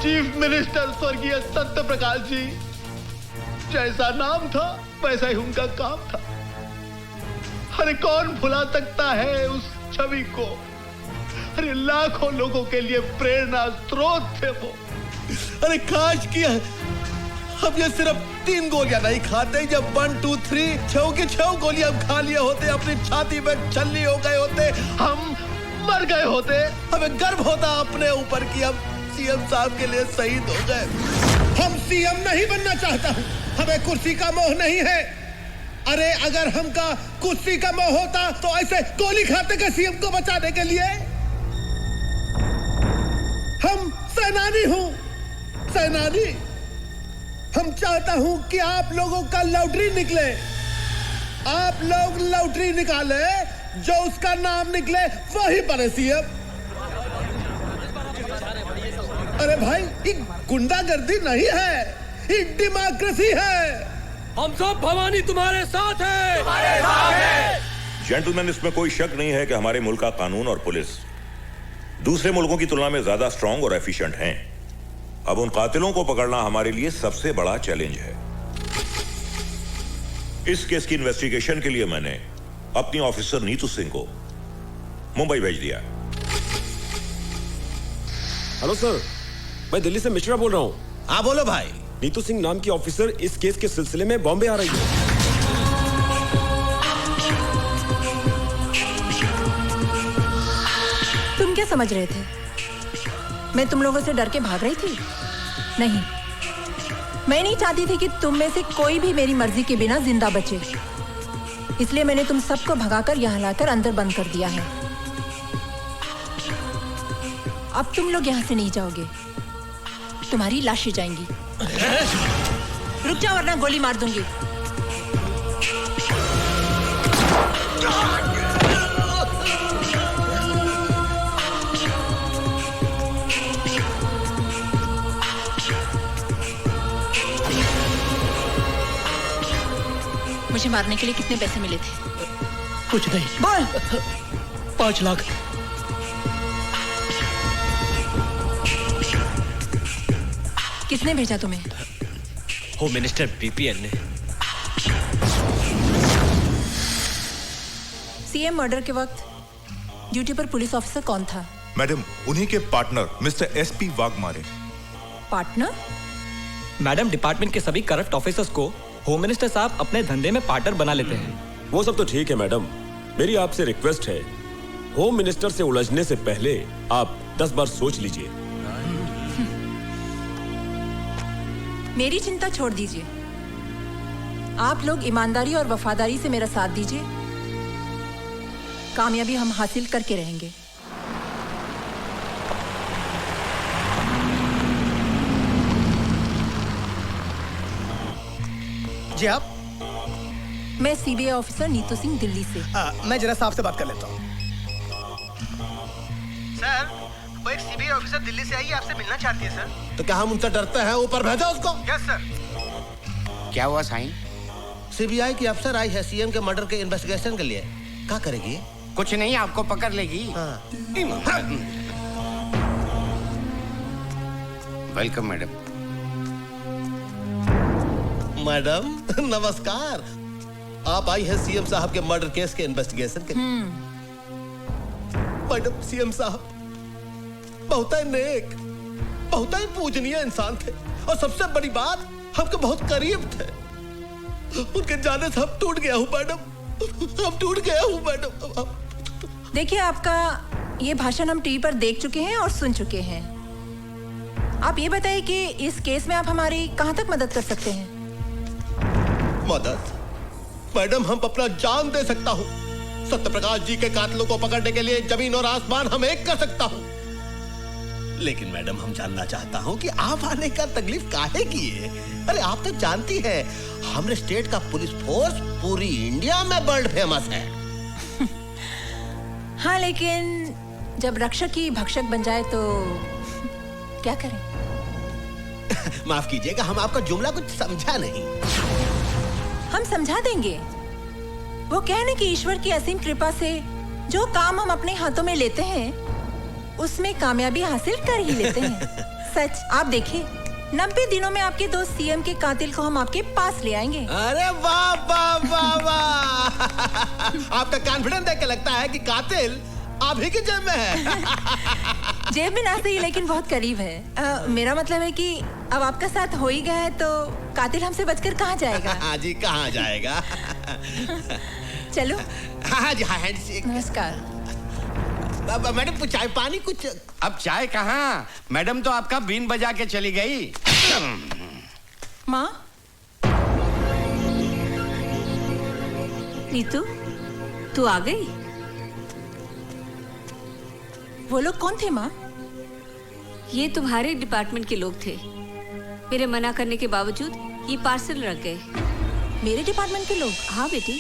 Chief minister स्वर्गीय सत्य प्रकाश जी, जैसा नाम था वैसा ही उनका काम था। अरे कौन भुला सकता है उस छवि को? अरे लाखों लोगों के लिए प्रेरणा स्रोत थे वो। अरे काश किया हम ये सिर्फ 3 गोलियां नहीं खाते, जब 1 2 3 6 की 6 गोलियां हम खा लिए होते, अपनी छाती में छल्ली हो गए होते, हम मर गए होते। हमें गर्व होता अपने ऊपर कि हम सीएम साहब के लिए शहीद हो गए। हम सीएम नहीं बनना चाहता हूं, हमें कुर्सी का मोह नहीं है। अरे अगर हमका कुर्सी का मोह होता तो ऐसे गोली खाते का सीएम को बचाने के लिए। हम सेनानी हूं, सेनानी। हम चाहता हूं कि आप लोगों का लॉटरी निकले, आप लोग लॉटरी निकाले, जो उसका नाम निकले वही बने सीएम। अरे भाई ये गुंडागर्दी नहीं है, ये डेमोक्रेसी है। हम सब भवानी तुम्हारे साथ हैं। जेंटलमैन, इसमें कोई शक नहीं है कि हमारे मुल्क का कानून और पुलिस दूसरे मुल्कों की तुलना में ज्यादा स्ट्रांग और एफिशिएंट हैं। अब उन कातिलों को पकड़ना हमारे लिए सबसे बड़ा चैलेंज है। इस केस की इन्वेस्टिगेशन के लिए मैंने अपनी ऑफिसर नीतू सिंह को मुंबई भेज दिया। हेलो सर, मैं दिल्ली से मिश्रा बोल रहा हूँ। हाँ बोलो भाई। नीतू सिंह नाम की ऑफिसर इस केस के सिलसिले में बॉम्बे आ रही है। तुम क्या समझ रहे थे? मैं तुम लोगों से डर के भाग रही थी? नहीं, मैं नहीं चाहती थी कि तुम में से कोई भी मेरी मर्जी के बिना जिंदा बचे। इसलिए मैंने तुम सबको भगाकर यहाँ लाकर अंदर बंद कर दिया है। अब तुम लोग यहाँ से नहीं जाओगे, तुम्हारी लाशें जाएंगी। रुक जाओ वरना गोली मार दूंगी। मुझे मारने के लिए कितने पैसे मिले थे? कुछ नहीं। बोल। 5 लाख। किसने भेजा तुम्हें? होम मिनिस्टर बीपीएन ने। सीएम मर्डर के वक्त ड्यूटी पर पुलिस ऑफिसर कौन था? मैडम, उन्हीं के partner mister SP Waghmare. Partner? Madam, department के सभी करप्ट ऑफिसर्स को होम मिनिस्टर साहब अपने धंधे में पार्टनर बना लेते हैं। वो सब तो ठीक है मैडम, मेरी आपसे रिक्वेस्ट है, होम मिनिस्टर से उलझने से पहले आप 10 बार सोच लीजिए। मेरी चिंता छोड़ दीजिए, आप लोग ईमानदारी और वफादारी से मेरा साथ दीजिए, कामयाबी हम हासिल करके रहेंगे। जी आप? मैं सीबीआई ऑफिसर नीतू सिंह, दिल्ली से। मैं जरा साहब से बात कर लेता हूँ। सर, वो एक सीबीआई ऑफिसर दिल्ली से आई है, आपसे मिलना चाहती है सर। तो क्या हम उनसे डरते हैं? ऊपर भेजा उसको। Yes sir. क्या हुआ साईं? सीबीआई की अफसर आई है सीएम के मर्डर के इन्वेस्टिगेशन के लिए। क्या करेगी? कुछ नहीं, आपको पकड़ लेगी। Welcome madam. मैडम नमस्कार। आप आई है सीएम साहब के मर्डर केस के इन्वेस्टिगेशन के लिए। मैडम, सीएम साहब बहुत ही नेक, बहुत ही पूजनीय इंसान थे, और सबसे बड़ी बात, हमके बहुत करीब थे। उनके जाने से हम टूट गया हूँ मैडम, हम टूट गया हूँ मैडम। देखिए, आपका ये भाषण हम टीवी पर देख चुके हैं और सुन चुके हैं। आप ये बताइए कि इस केस में आप हमारी कहां तक मदद कर सकते हैं? मदद? मैडम, हम अपना जान दे सकता हूँ। सत्य प्रकाश जी के कातिलों को पकड़ने के लिए जमीन और आसमान हम एक कर सकता हूँ। लेकिन मैडम, हम जानना चाहता हूँ कि आप आने का तकलीफ काहे की है? अरे आप तो जानती है, हमारे स्टेट का पुलिस फोर्स पूरी इंडिया में वर्ल्ड फेमस है। हाँ, लेकिन जब रक्षक ही भक्षक बन जाए तो क्या करें? माफ कीजिएगा, हम आपका जुमला कुछ समझा नहीं। हम समझा देंगे। वो कहने कि ईश्वर की असीम कृपा से जो काम हम अपने हाथों में लेते हैं, उसमें कामयाबी हासिल कर ही लेते हैं। सच। आप देखिए, 90 दिनों में आपके दोस्त सीएम के कातिल को हम आपके पास ले आएंगे। अरे वाह वाह वाह वाह आपका कॉन्फिडेंस देख के लगता है कि कातिल आप ही की जेब में है। जेब में ना सही, लेकिन बहुत करीब है। मेरा मतलब है कि अब आपका साथ हो ही गया है तो कातिल हमसे बचकर कहाँ जाएगा? हाँ जी, कहाँ जाएगा? चलो। हाँ जी, हाँ हैंडशेक। नमस्कार। मैडम कुछ चाय पानी कुछ? अब चाय कहाँ, मैडम तो आपका बीन बजा के चली गई। माँ, नीतू, तू आ गई? वो लोग कौन थे माँ? ये तुम्हारे डिपार्टमेंट के लोग थे। मेरे मना करने के बावजूद ये पार्सल रख गए। मेरे डिपार्टमेंट के लोग? हाँ बेटी।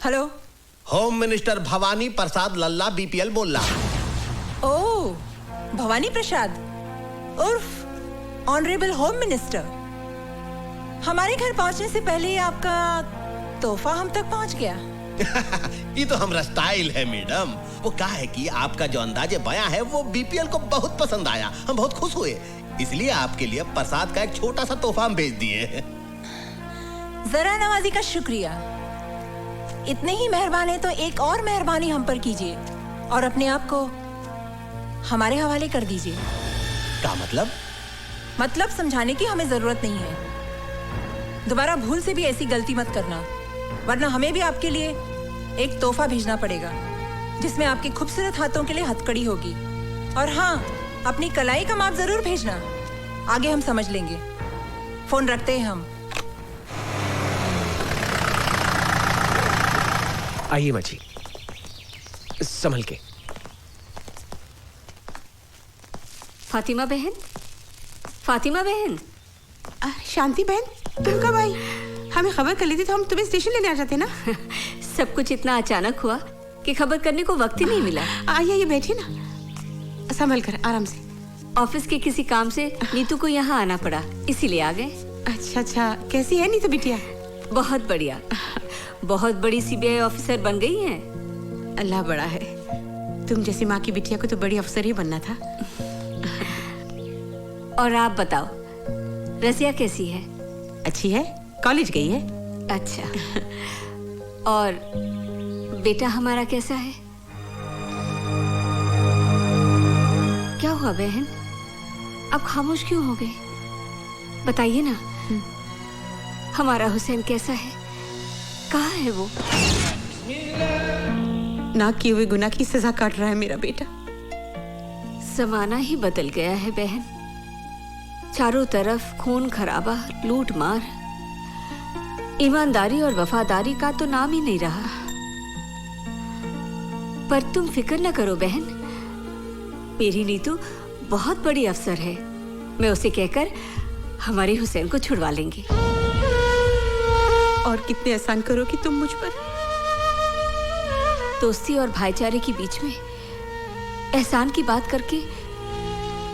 हेलो, होम मिनिस्टर भवानी प्रसाद लल्ला बीपीएल बोल रहा। ओह, भवानी प्रसाद उर्फ ऑनरेबल होम मिनिस्टर। हमारे घर पहुंचने से पहले ही आपका तोहफा हम तक पहुंच गया। ये तो हमारा स्टाइल है मैडम। वो क्या है कि आपका जो अंदाजे बयां है वो बीपीएल को बहुत पसंद आया, हम बहुत खुश हुए, इसलिए आपके लिए प्रसाद का एक छोटा सा तोहफा हम भेज दिए। जरा नवाजी का शुक्रिया। इतने ही मेहरबान है तो एक और मेहरबानी हम पर कीजिए और अपने आप को हमारे हवाले कर दीजिए। क्या मतलब? मतलब समझाने की हमें जरूरत नहीं है। दोबारा भूल से भी ऐसी गलती मत करना, वरना हमें भी आपके लिए एक तोहफा भेजना पड़ेगा जिसमें आपके खूबसूरत हाथों के लिए हथकड़ी होगी। और हाँ, अपनी कलाई का माप जरूर भेजना, आगे हम समझ लेंगे। फोन रखते हैं हम। आइए माँ जी, संभल के। फातिमा बहन, फातिमा बहन। शांति बहन, तुम कब आई? हमें खबर कर ली थी तो हम तुम्हें स्टेशन लेने आ जाते ना। सब कुछ इतना अचानक हुआ कि खबर करने को वक्त ही नहीं मिला। आइए बैठिए ना, संभल कर, आराम से। ऑफिस के किसी काम से नीतू को यहाँ आना पड़ा, इसीलिए आ गए। अच्छा अच्छा, कैसी है नीतू बिटिया? बहुत बढ़िया, बहुत बड़ी सीबीआई ऑफिसर बन गई हैं। अल्लाह बड़ा है, तुम जैसी माँ की बिटिया को तो बड़ी अफसर ही बनना था। और आप बताओ, रजिया कैसी है? अच्छी है, कॉलेज गई है। अच्छा। और बेटा हमारा कैसा है? क्या हुआ बहन, आप खामोश क्यों हो गए? बताइए ना, हमारा हुसैन कैसा है? कहाँ है वो? ना किए हुए गुनाह की सजा काट रहा है मेरा बेटा। जमाना ही बदल गया है बहन, चारों तरफ खून खराबा, लूट मार, ईमानदारी और वफादारी का तो नाम ही नहीं रहा। पर तुम फिक्र न करो बहन, मेरी नीतू बहुत बड़ी अफसर है। मैं उसे कहकर हमारे हुसैन को छुड़वा लेंगे। और कितने एहसान करोगी तुम मुझ पर। दोस्ती और भाईचारे के बीच में एहसान की बात करके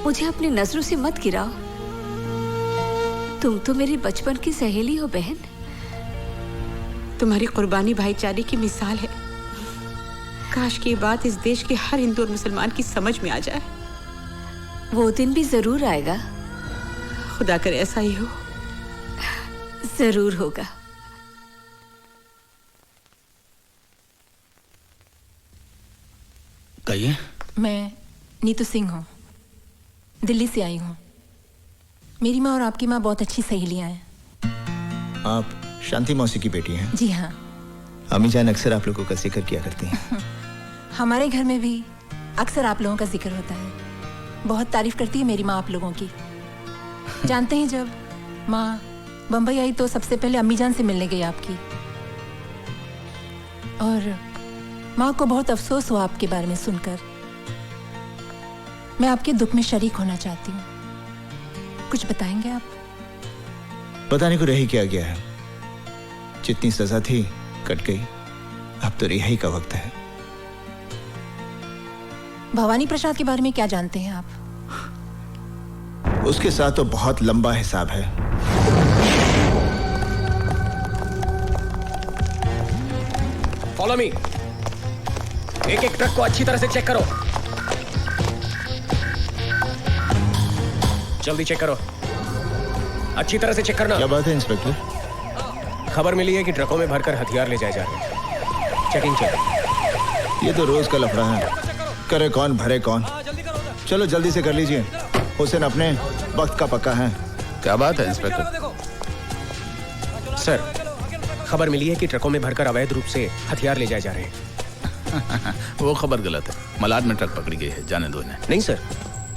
मुझे अपनी नजरों से मत गिराओ। तुम तो मेरी बचपन की सहेली हो बहन। तुम्हारी कुर्बानी भाईचारे की मिसाल है। काश की ये बात इस देश के हर हिंदू और मुसलमान की समझ में आ जाए। वो दिन भी जरूर आएगा। खुदा करे ऐसा ही हो। जरूर होगा। कहिए। मैं नीतू सिंह हूँ, दिल्ली से आई हूँ। मेरी माँ और आपकी माँ बहुत अच्छी सहेलियाँ हैं। आप शांति मौसी की बेटी हैं? जी हाँ। अम्मी जान अक्सर आप लोगों का जिक्र किया करती हैं। हमारे घर में भी अक्सर आप लोगों का जिक्र होता है। बहुत तारीफ करती है मेरी माँ आप लोगों की। जानते हैं, जब माँ बम्बई आई तो सबसे पहले अम्मी जान से मिलने गई आपकी, और माँ को बहुत अफसोस हुआ आपके बारे में सुनकर। मैं आपके दुख में शरीक होना चाहती हूँ। कुछ बताएंगे आप? बताने को रह ही क्या गया है। जितनी सजा थी कट गई, अब तो रिहाई का वक्त है। भवानी प्रसाद के बारे में क्या जानते हैं आप? उसके साथ तो बहुत लंबा हिसाब है। Follow me. एक एक ट्रक को अच्छी तरह से चेक करो। जल्दी चेक करो, अच्छी तरह से चेक करना। क्या बात है इंस्पेक्टर? खबर मिली है कि ट्रकों में भरकर हथियार ले जाए जा रहे हैं। Checking check. ये तो रोज का लफड़ा है, करे कौन भरे कौन। चलो जल्दी से कर लीजिए, हुसैन अपने वक्त का पक्का है। क्या बात है इंस्पेक्टर? सर, खबर मिली है कि ट्रकों में भरकर अवैध रूप से हथियार ले जाए जा रहे हैं। वो खबर गलत है, मलाड में ट्रक पकड़ी गई है, जाने दो इन्हें। नहीं सर,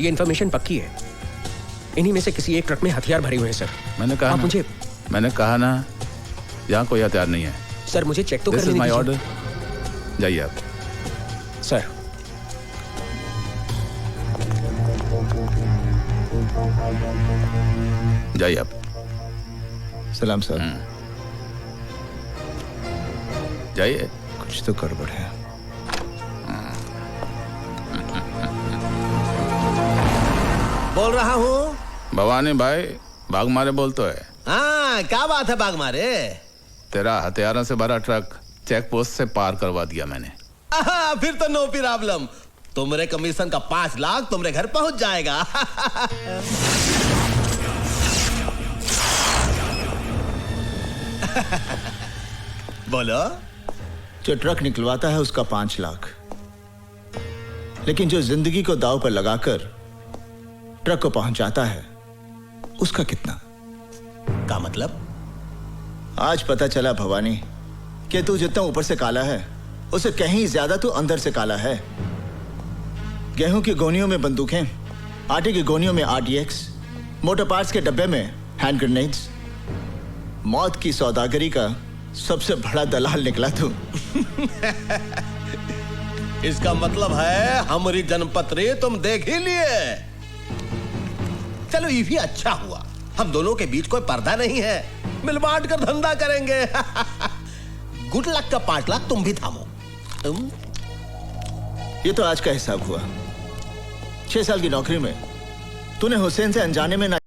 ये इन्फॉर्मेशन पक्की है। इन्हीं में से किसी एक ट्रक में हथियार भरे हुए हैं सर। मैंने कहा ना यहाँ कोई हथियार नहीं है। सर मुझे चेक तो दिस करने इज माय दीजिए। ऑर्डर, जाइए आप। सर, जाइए आप। सलाम सर। जाइए। कुछ तो गड़बड़ है। बोल रहा हूँ। भवानी भाई, भाग मारे बोल तो है। हाँ, क्या बात है बाग मारे? तेरा हथियारों से भरा ट्रक चेक पोस्ट से पार करवा दिया मैंने। फिर तो नो प्रॉब्लम। तुम्हारे कमीशन का 5 लाख तुम्हारे घर पहुंच जाएगा। बोलो। जो ट्रक निकलवाता है उसका 5 लाख, लेकिन जो जिंदगी को दांव पर लगाकर ट्रक को पहुंचाता है उसका कितना? का मतलब? आज पता चला भवानी कि तू जितना ऊपर से काला है उससे कहीं ज्यादा तू अंदर से काला है। गेहूं की गोनियों में बंदूकें, आटे की गोनियों में RDX, मोटर पार्ट्स के डब्बे में हैंड ग्रेनेड्स। मौत की सौदागरी का सबसे बड़ा दलाल निकला तू। इसका मतलब है हमारी जन्मपत्री तुम देख ही लिए। चलो ये भी अच्छा हुआ, हम दोनों के बीच कोई पर्दा नहीं है, मिल बांट कर धंधा करेंगे। गुड लक का 5 लाख तुम भी थामो। ये तो आज का हिसाब हुआ। 6 साल की नौकरी में तूने हुसैन से अनजाने में ना